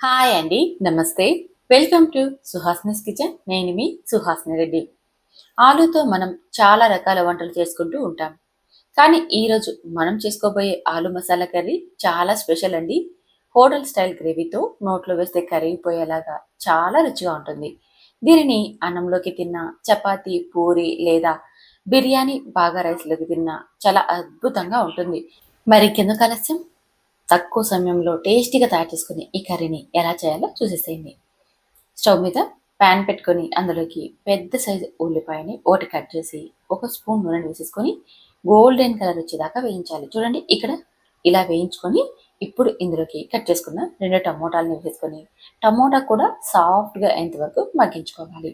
Hi అండి, నమస్తే. Welcome to Suhasini's kitchen. నేను మీ సుహాస్ని రెడ్డి. ఆలుతో మనం చాలా రకాల వంటలు చేసుకుంటూ ఉంటాం. కానీ ఈరోజు మనం చేసుకోబోయే ఆలు మసాలా కర్రీ చాలా స్పెషల్ అండి. హోటల్ స్టైల్ గ్రేవీతో నోట్లో వేస్తే కరిగిపోయేలాగా చాలా రుచిగా ఉంటుంది. దీనిని అన్నంలోకి తిన్నా, చపాతీ, పూరి లేదా బిర్యానీ బాగా రైస్లోకి తిన్నా చాలా అద్భుతంగా ఉంటుంది. మరి కిందకు ఆలస్యం, తక్కువ సమయంలో టేస్టీగా తయారు చేసుకుని ఈ కర్రీని ఎలా చేయాలో చూసేసేయండి. స్టవ్ మీద ప్యాన్ పెట్టుకొని అందులోకి పెద్ద సైజు ఉల్లిపాయని ఒకటి కట్ చేసి ఒక స్పూన్ నూనె వేసేసుకొని గోల్డెన్ కలర్ వచ్చేదాకా వేయించాలి. చూడండి ఇక్కడ ఇలా వేయించుకొని ఇప్పుడు ఇందులోకి కట్ చేసుకున్న 2 టమోటాలను వేసేసుకొని టమోటా కూడా సాఫ్ట్గా అయ్యేంత వరకు మగ్గించుకోవాలి.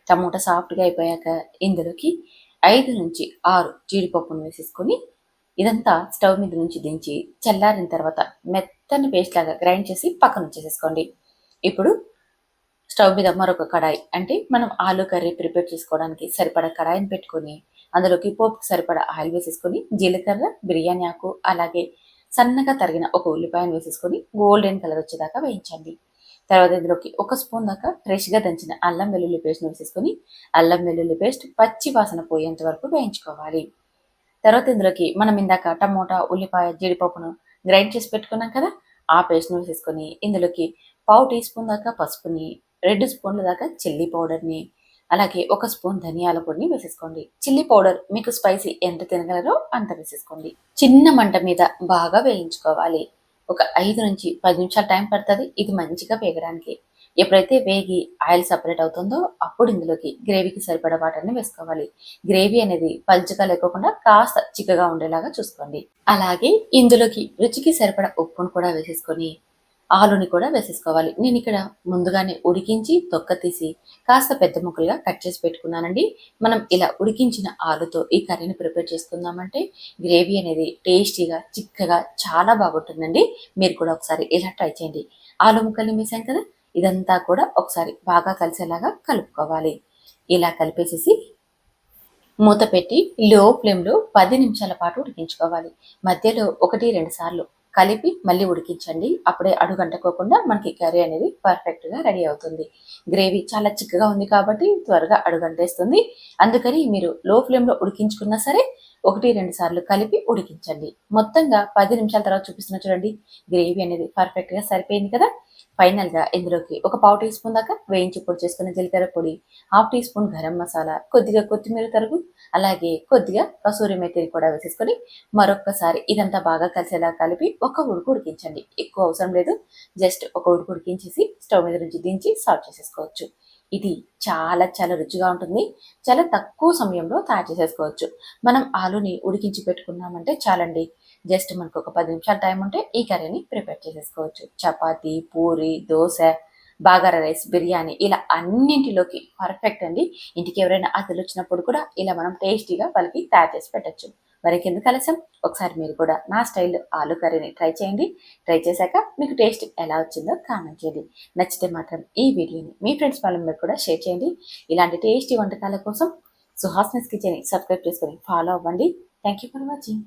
టమోటా సాఫ్ట్గా అయిపోయాక ఇందులోకి 5 నుంచి 6 జీడిపప్పును వేసేసుకొని ఇదంతా స్టవ్ మీద నుంచి దించి చల్లారిన తర్వాత మెత్తని పేస్ట్ లాగా గ్రైండ్ చేసి పక్కన ఉంచేసేసుకోండి. ఇప్పుడు స్టవ్ మీద మరొక కడాయి, అంటే మనం ఆలు కర్రీ ప్రిపేర్ చేసుకోవడానికి సరిపడా కడాయిని పెట్టుకొని అందులోకి పోపుకి సరిపడా ఆయిల్ వేసేసుకొని జీలకర్ర, బిర్యానీ ఆకు, అలాగే సన్నగా తరిగిన ఒక ఉల్లిపాయను వేసేసుకొని గోల్డెన్ కలర్ వచ్చేదాకా వేయించండి. తర్వాత ఇందులోకి ఒక స్పూన్ దాకా ఫ్రెష్గా దంచిన అల్లం వెల్లుల్లి పేస్ట్ని వేసేసుకొని అల్లం వెల్లుల్లి పేస్ట్ పచ్చి వాసన పోయేంత వరకు వేయించుకోవాలి. తర్వాత ఇందులోకి మనం ఇందాక టమోటా, ఉల్లిపాయ, జీడిపప్పును గ్రైండ్ చేసి పెట్టుకున్నాం కదా, ఆ పేస్ట్ని వేసేసుకొని ఇందులోకి పావు టీ స్పూన్ దాకా పసుపుని, 2 స్పూన్ల దాకా చిల్లీ పౌడర్ని, అలాగే ఒక స్పూన్ ధనియాల పొడిని వేసేసుకోండి. చిల్లీ పౌడర్ మీకు స్పైసీ ఎంత తినగలరో అంత వేసేసుకోండి. చిన్న మంట మీద బాగా వేయించుకోవాలి. ఒక 5 నుంచి 10 నిమిషాలు టైం పడుతుంది ఇది మంచిగా వేగడానికి. ఎప్పుడైతే వేగి ఆయిల్ సపరేట్ అవుతుందో అప్పుడు ఇందులోకి గ్రేవీకి సరిపడా వాటర్ని వేసుకోవాలి. గ్రేవీ అనేది పల్చగా లేకోకుండా కాస్త చిక్కగా ఉండేలాగా చూసుకోండి. అలాగే ఇందులోకి రుచికి సరిపడా ఉప్పును కూడా వేసేసుకొని ఆలుని కూడా వేసేసుకోవాలి. నేను ఇక్కడ ముందుగానే ఉడికించి తొక్క తీసి కాస్త పెద్ద ముక్కలుగా కట్ చేసి పెట్టుకున్నానండి. మనం ఇలా ఉడికించిన ఆలుతో ఈ కర్రీని ప్రిపేర్ చేసుకుందామంటే గ్రేవీ అనేది టేస్టీగా, చిక్కగా చాలా బాగుంటుందండి. మీరు కూడా ఒకసారి ఇలా ట్రై చేయండి. ఆలు ముక్కల్ని వేసాం కదా, ఇదంతా కూడా ఒకసారి బాగా కలిసేలాగా కలుపుకోవాలి. ఇలా కలిపేసేసి మూత పెట్టి లో ఫ్లేమ్లో 10 నిమిషాల పాటు ఉడికించుకోవాలి. మధ్యలో 1-2 సార్లు కలిపి మళ్ళీ ఉడికించండి. అప్పుడే అడుగంటకోకుండా మనకి కర్రీ అనేది పర్ఫెక్ట్గా రెడీ అవుతుంది. గ్రేవీ చాలా చిక్కగా ఉంది కాబట్టి త్వరగా అడుగంటేస్తుంది. అందుకని మీరు లో ఫ్లేమ్లో ఉడికించుకున్నా సరే 1-2 సార్లు కలిపి ఉడికించండి. మొత్తంగా 10 నిమిషాల తర్వాత చూపిస్తున్నా చూడండి, గ్రేవీ అనేది పర్ఫెక్ట్గా సరిపోయింది కదా. ఫైనల్గా ఇందులోకి ఒక పావు టీ స్పూన్ దాకా వేయించి పొడి చేసుకున్న జీలకర్ర పొడి, half teaspoon garam masala, కొద్దిగా కొత్తిమీర తరుగు, అలాగే కొద్దిగా కసూరి మెతిని కూడా వేసేసుకొని మరొక్కసారి ఇదంతా బాగా కలిసేలా కలిపి ఒక ఉడుకు ఉడికించండి. ఎక్కువ అవసరం లేదు, జస్ట్ ఒక ఉడుకు ఉడికించేసి స్టవ్ మీద నుంచి దించి సర్వ్ చేసేసుకోవచ్చు. ఇది చాలా చాలా రుచిగా ఉంటుంది. చాలా తక్కువ సమయంలో తయారు చేసేసుకోవచ్చు. మనం ఆలుని ఉడికించి పెట్టుకున్నామంటే చాలండి. జస్ట్ మనకు ఒక 10 నిమిషాలు టైం ఉంటే ఈ కర్రీని ప్రిపేర్ చేసేసుకోవచ్చు. చపాతీ, పూరి, దోశ, బాగారా రైస్, బిర్యానీ ఇలా అన్నింటిలోకి పర్ఫెక్ట్ అండి. ఇంటికి ఎవరైనా అతిథులు వచ్చినప్పుడు కూడా ఇలా మనం టేస్టీగా వాళ్ళకి తయారు చేసి పెట్టచ్చు. మరి కింద కలసం ఒకసారి మీరు కూడా నా స్టైల్ ఆలు కర్రీని ట్రై చేయండి. ట్రై చేశాక మీకు టేస్ట్ ఎలా వచ్చిందో కామెంట్ చేయండి. నచ్చితే మాత్రం ఈ వీడియోని మీ ఫ్రెండ్స్ వాళ్ళందరూ కూడా షేర్ చేయండి. ఇలాంటి టేస్టీ వంటకాల కోసం సుహాస్నిస్ కిచెన్ని సబ్స్క్రైబ్ చేసుకొని ఫాలో అవ్వండి. Thank you for watching.